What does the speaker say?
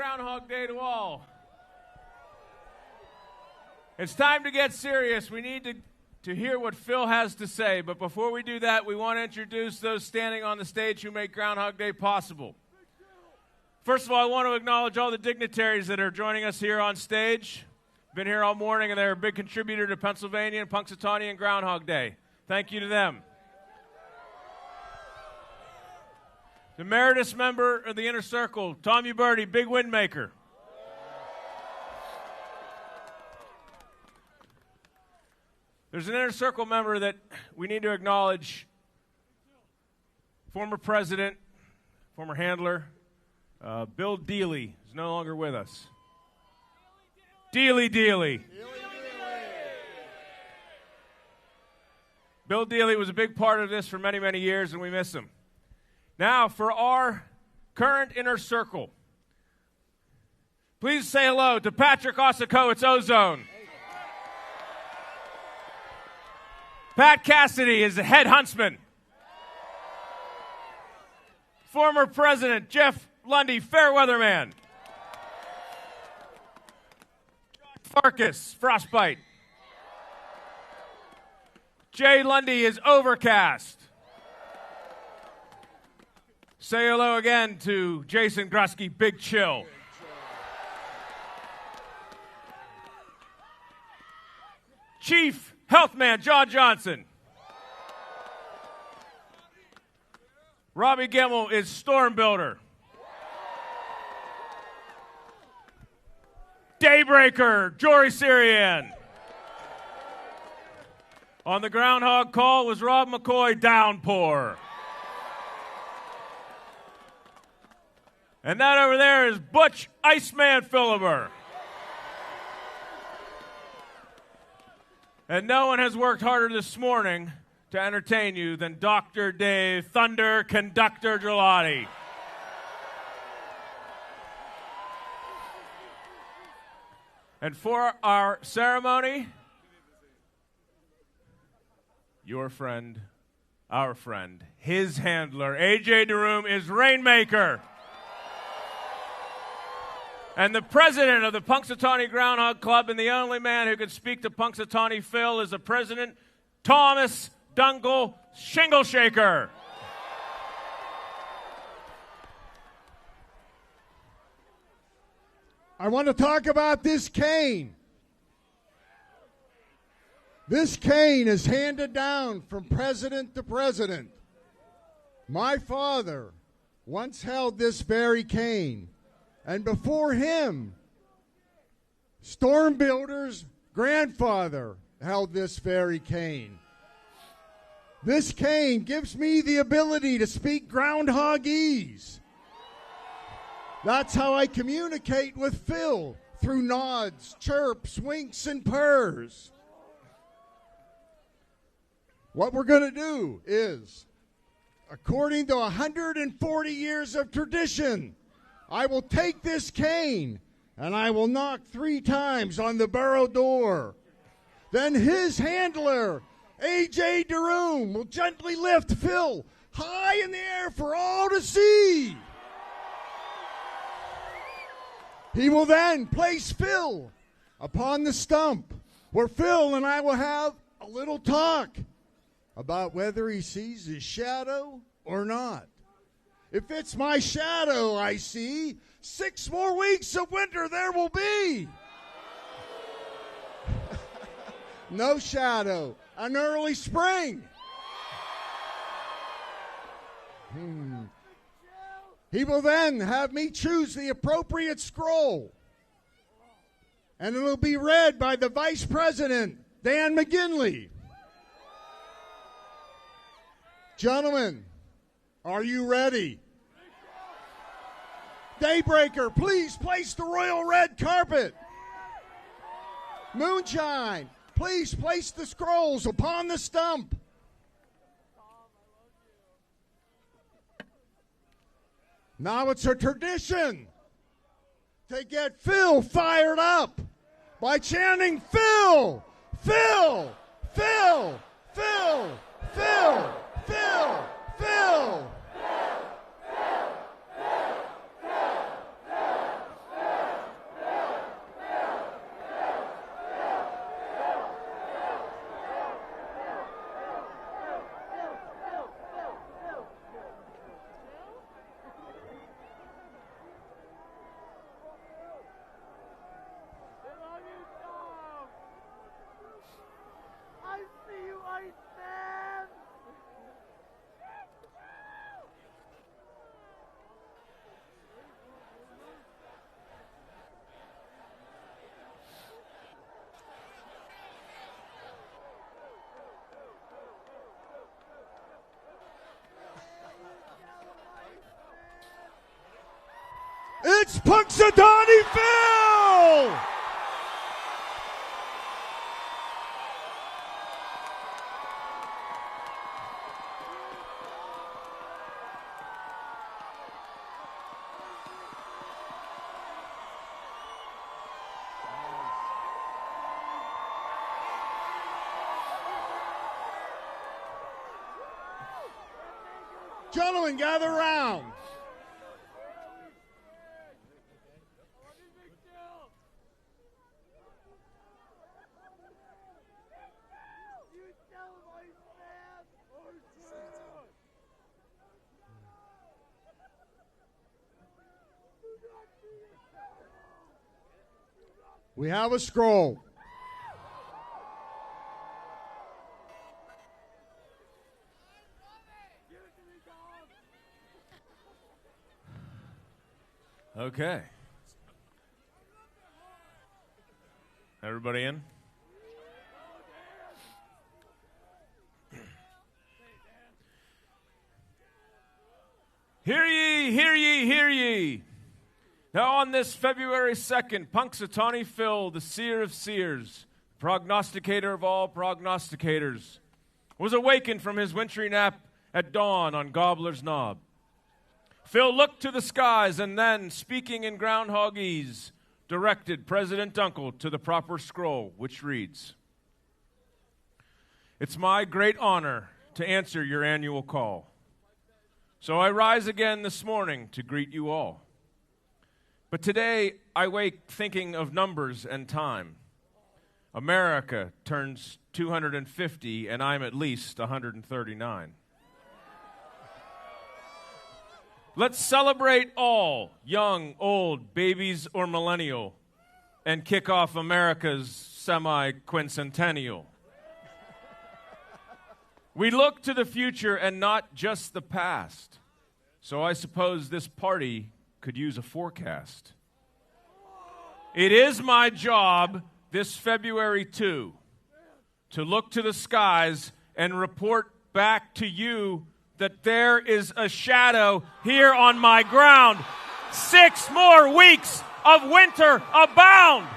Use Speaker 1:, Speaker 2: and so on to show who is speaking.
Speaker 1: Groundhog Day to all. It's time to get serious. We need to hear what Phil has to say, but before we do that, we want to introduce those standing on the stage who make Groundhog Day possible. First of all, I want to acknowledge all the dignitaries that are joining us here on stage. Been here all morning, and they're a big contributor to Pennsylvania and Punxsutawney and Groundhog Day. Thank you to them. The emeritus member of the Inner Circle, Tom Uberti, big win maker. There's an Inner Circle member that we need to acknowledge, former president, former handler, Bill Dealey is no longer with us. Dealey. Bill Dealey was a big part of this for many, many years, and we miss him. Now, for our current Inner Circle, please say hello to Patrick Osakowitz Ozone. Pat Cassidy is the head huntsman. Former President Jeff Lundy, fair weatherman. Farkas, frostbite. Jay Lundy is overcast. Say hello again to Jason Grusky, big chill. Chief Health Man John Johnson. Robbie Gemmel is Storm Builder. Daybreaker, Jory Syrian. On the Groundhog call was Rob McCoy, Downpour. And that over there is Butch Iceman Philibert. And no one has worked harder this morning to entertain you than Dr. Dave Thunder Conductor Gelati. And for our ceremony, your friend, our friend, his handler, A.J. DeRoom, is Rainmaker. And the president of the Punxsutawney Groundhog Club and the only man who can speak to Punxsutawney Phil is the president, Thomas Dungle Shingleshaker.
Speaker 2: I want to talk about this cane. This cane is handed down from president to president. My father once held this very cane, and before him, Storm Builder's grandfather held this very cane. This cane gives me the ability to speak groundhogese. That's how I communicate with Phil, through nods, chirps, winks, and purrs. What we're going to do is, according to 140 years of tradition, I will take this cane and I will knock 3 times on the burrow door. Then his handler, A.J. DeRoom, will gently lift Phil high in the air for all to see. He will then place Phil upon the stump, where Phil and I will have a little talk about whether he sees his shadow or not. If it's my shadow I see, 6 more weeks of winter there will be. No shadow, an early spring. He will then have me choose the appropriate scroll, and it will be read by the Vice President, Dan McGinley. Gentlemen, are you ready? Daybreaker, please place the royal red carpet. Moonshine, please place the scrolls upon the stump. Now it's a tradition to get Phil fired up by chanting Phil, Phil, Phil, Phil, Phil, Phil, Phil. It's Punxsutawney Phil! Gentlemen, gather round. We have a scroll.
Speaker 1: Okay. Everybody in? Hear ye, hear ye, hear ye. Now on this February 2nd, Punxsutawney Phil, the seer of seers, prognosticator of all prognosticators, was awakened from his wintry nap at dawn on Gobbler's knob. Phil looked to the skies and then, speaking in Groundhogese, directed President Dunkel to the proper scroll, which reads, "It's my great honor to answer your annual call. So I rise again this morning to greet you all. But today I wake thinking of numbers and time. America turns 250 and I'm at least 139. Let's celebrate all, young, old, babies, or millennial, and kick off America's semi-quincentennial. We look to the future and not just the past, so I suppose this party could use a forecast. It is my job this February 2 to look to the skies and report back to you that there is a shadow here on my ground. 6 more weeks of winter abound.